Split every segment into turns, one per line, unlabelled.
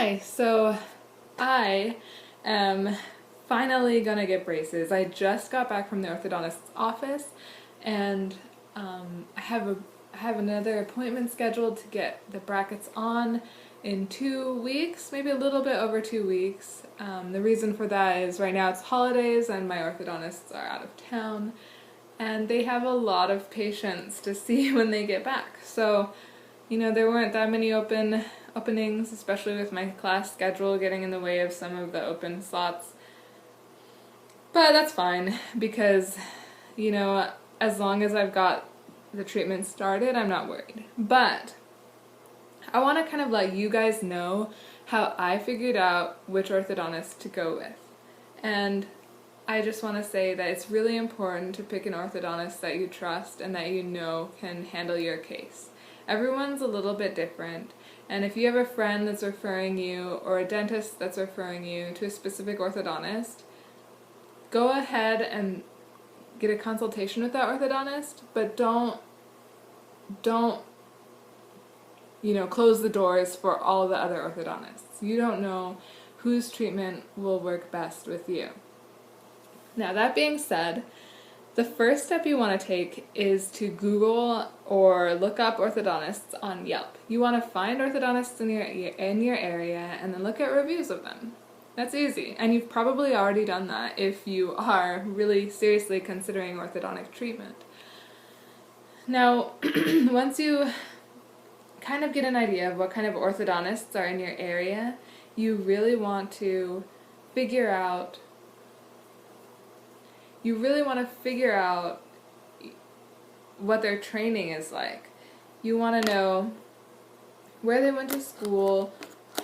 Hi, so I am finally gonna get braces. I just got back from the orthodontist's office and I have another appointment scheduled to get the brackets on in 2 weeks, maybe a little bit over 2 weeks. The reason for that is right now it's holidays and my orthodontists are out of town and they have a lot of patients to see when they get back. So, there weren't that many openings, especially with my class schedule getting in the way of some of the open slots. But that's fine because, as long as I've got the treatment started, I'm not worried. But I want to kind of let you guys know how I figured out which orthodontist to go with. And I just want to say that it's really important to pick an orthodontist that you trust and that you know can handle your case. Everyone's a little bit different, and if you have a friend that's referring you or a dentist that's referring you to a specific orthodontist, go ahead and get a consultation with that orthodontist, but don't close the doors for all the other orthodontists. You don't know whose treatment will work best with you. Now, that being said, the first step you want to take is to Google or look up orthodontists on Yelp. You want to find orthodontists in your area and then look at reviews of them. That's easy, and you've probably already done that if you are really seriously considering orthodontic treatment. Now, once you kind of get an idea of what kind of orthodontists are in your area, you really want to figure out what their training is like. You want to know where they went to school,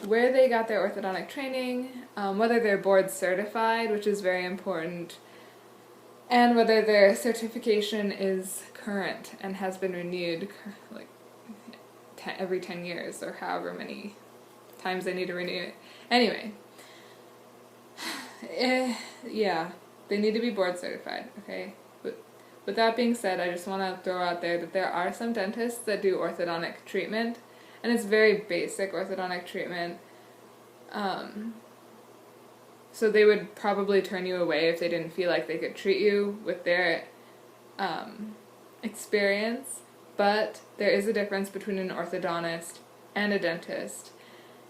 where they got their orthodontic training, whether they're board certified, which is very important, and whether their certification is current and has been renewed every 10 years or however many times they need to renew it. Anyway, yeah. They need to be board certified, okay? But with that being said, I just want to throw out there that there are some dentists that do orthodontic treatment, and it's very basic orthodontic treatment. So they would probably turn you away if they didn't feel like they could treat you with their experience, but there is a difference between an orthodontist and a dentist.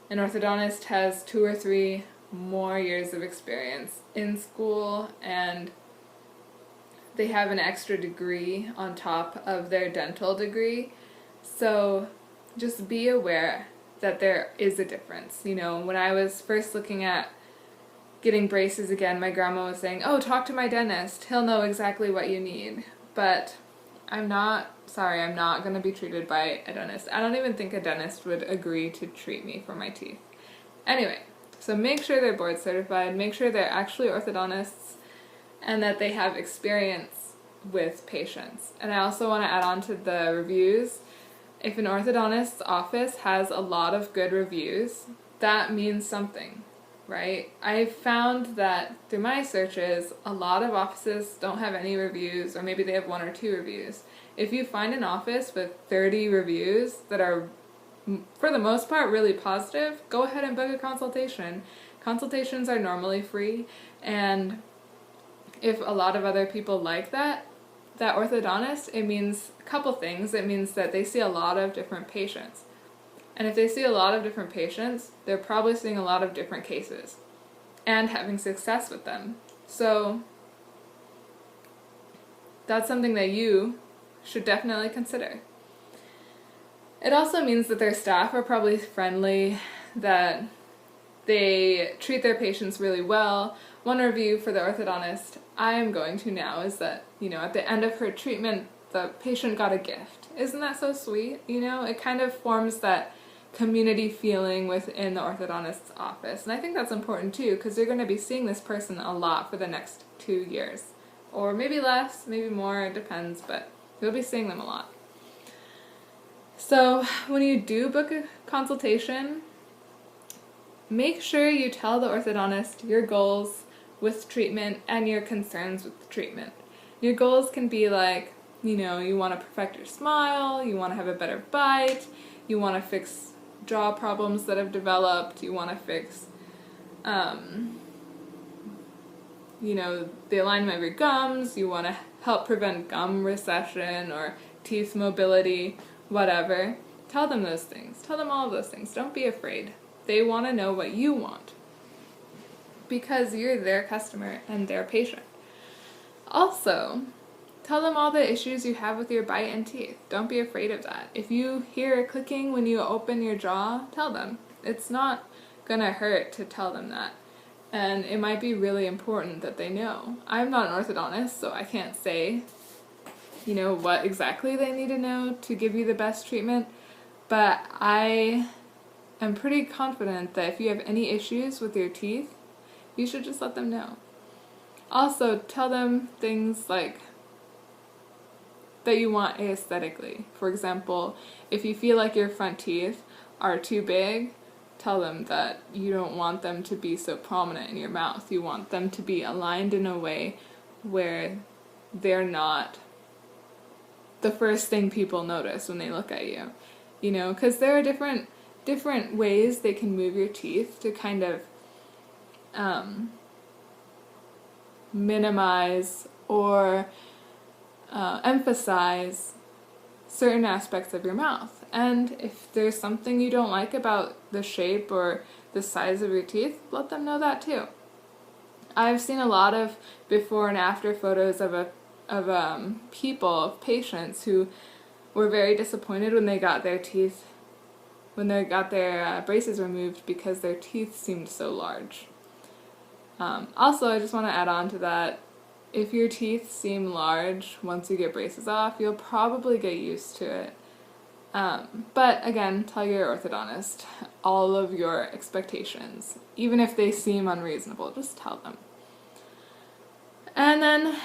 An orthodontist has 2 or 3 more years of experience in school, and they have an extra degree on top of their dental degree. So just be aware that there is a difference. When I was first looking at getting braces again, my grandma was saying, "Oh, talk to my dentist. He'll know exactly what you need." But I'm not going to be treated by a dentist. I don't even think a dentist would agree to treat me for my teeth. Anyway, so make sure they're board certified, make sure they're actually orthodontists, and that they have experience with patients. And I also want to add on to the reviews. If an orthodontist's office has a lot of good reviews, that means something, right? I've found that through my searches, a lot of offices don't have any reviews, or maybe they have 1 or 2 reviews. If you find an office with 30 reviews that are for the most part really positive, go ahead and book a consultation. Consultations are normally free, and if a lot of other people like that orthodontist, it means a couple things. It means that they see a lot of different patients. And if they see a lot of different patients, they're probably seeing a lot of different cases and having success with them. So that's something that you should definitely consider. It also means that their staff are probably friendly, that they treat their patients really well. One review for the orthodontist I am going to now is that, at the end of her treatment, the patient got a gift. Isn't that so sweet? It kind of forms that community feeling within the orthodontist's office. And I think that's important too, because you're going to be seeing this person a lot for the next 2 years. Or maybe less, maybe more, it depends, but you'll be seeing them a lot. So when you do book a consultation, make sure you tell the orthodontist your goals with treatment and your concerns with treatment. Your goals can be like, you want to perfect your smile, you want to have a better bite, you want to fix jaw problems that have developed. You want to fix, the alignment of your gums. You want to help prevent gum recession or teeth mobility, whatever. Tell them those things. Tell them all of those things. Don't be afraid. They want to know what you want because you're their customer and their patient. Also, tell them all the issues you have with your bite and teeth. Don't be afraid of that. If you hear clicking when you open your jaw, tell them. It's not gonna hurt to tell them that. And it might be really important that they know. I'm not an orthodontist, so I can't say, what exactly they need to know to give you the best treatment. But I am pretty confident that if you have any issues with your teeth, you should just let them know. Also, tell them things like that you want aesthetically. For example, if you feel like your front teeth are too big, tell them that you don't want them to be so prominent in your mouth. You want them to be aligned in a way where they're not the first thing people notice when they look at you. Because there are different ways they can move your teeth to kind of minimize or emphasize certain aspects of your mouth. And if there's something you don't like about the shape or the size of your teeth, let them know that too. I've seen a lot of before and after photos of patients who were very disappointed when they got their braces removed because their teeth seemed so large. Also, I just want to add on to that, if your teeth seem large once you get braces off, you'll probably get used to it. But again, tell your orthodontist all of your expectations. Even if they seem unreasonable, just tell them. And then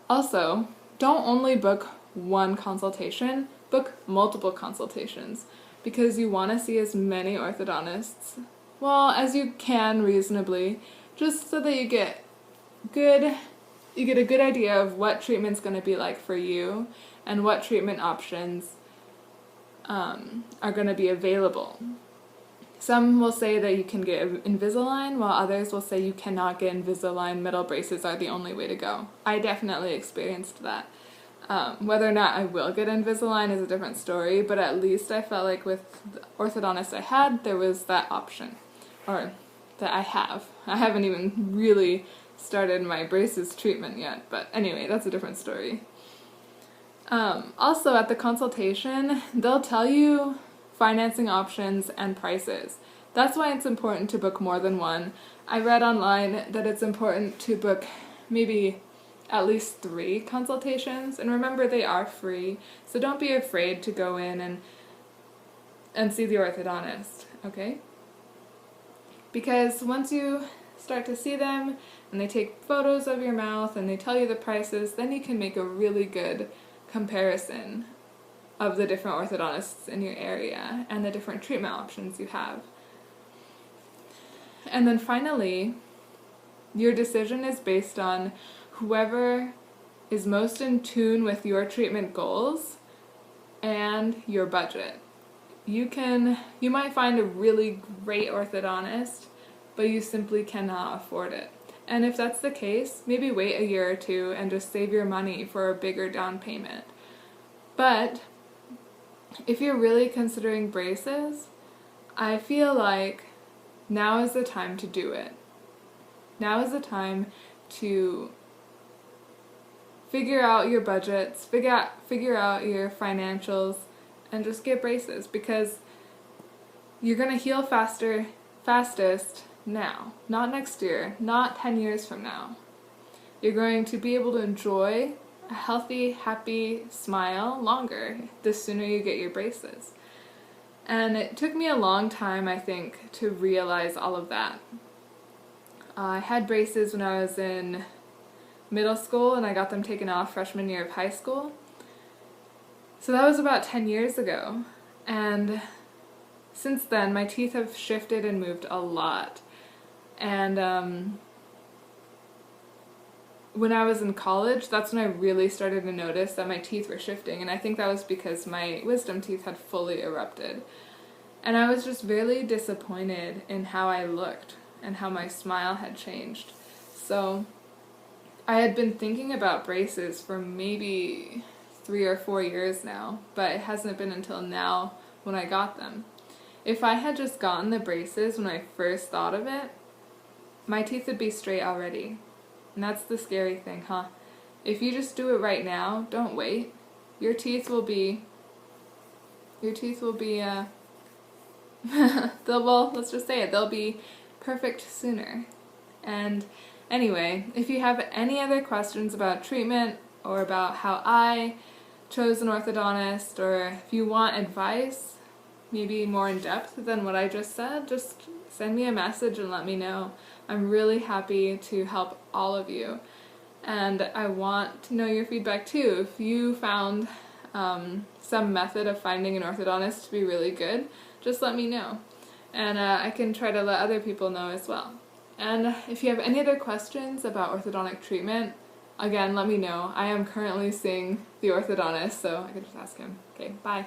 also, don't only book one consultation, book multiple consultations, because you want to see as many orthodontists, as you can reasonably, just so that you get a good idea of what treatment's going to be like for you and what treatment options are going to be available. Some will say that you can get Invisalign, while others will say you cannot get Invisalign. Metal braces are the only way to go. I definitely experienced that. Whether or not I will get Invisalign is a different story, but at least I felt like with the orthodontist I had, there was that option. Or that I have. I haven't even really started my braces treatment yet, but anyway, that's a different story. Also, at the consultation, they'll tell you financing options and prices. That's why it's important to book more than one. I read online that it's important to book maybe at least 3 consultations, and remember, they are free, so don't be afraid to go in and see the orthodontist, okay? Because once you start to see them and they take photos of your mouth and they tell you the prices, then you can make a really good comparison of the different orthodontists in your area and the different treatment options you have. And then finally, your decision is based on whoever is most in tune with your treatment goals and your budget. You might find a really great orthodontist, but you simply cannot afford it. And if that's the case, maybe wait a year or 2 and just save your money for a bigger down payment. But if you're really considering braces, I feel like now is the time to do it. Now is the time to figure out your budgets, figure out your financials, and just get braces, because you're going to heal fastest now, not next year, not 10 years from now. You're going to be able to enjoy a healthy, happy smile longer the sooner you get your braces. And it took me a long time, I think, to realize all of that. I had braces when I was in middle school, and I got them taken off freshman year of high school. So that was about 10 years ago, and since then my teeth have shifted and moved a lot. And when I was in college, that's when I really started to notice that my teeth were shifting, and I think that was because my wisdom teeth had fully erupted. And I was just really disappointed in how I looked and how my smile had changed. So I had been thinking about braces for maybe 3 or 4 years now, but it hasn't been until now when I got them. If I had just gotten the braces when I first thought of it, my teeth would be straight already. And that's the scary thing, huh? If you just do it right now, don't wait. Your teeth will be, well, let's just say it, they'll be perfect sooner. And anyway, if you have any other questions about treatment or about how I chose an orthodontist, or if you want advice, maybe more in depth than what I just said, just send me a message and let me know. I'm really happy to help all of you. And I want to know your feedback too. If you found some method of finding an orthodontist to be really good, just let me know. And I can try to let other people know as well. And if you have any other questions about orthodontic treatment, again, let me know. I am currently seeing the orthodontist, so I can just ask him. Okay, bye.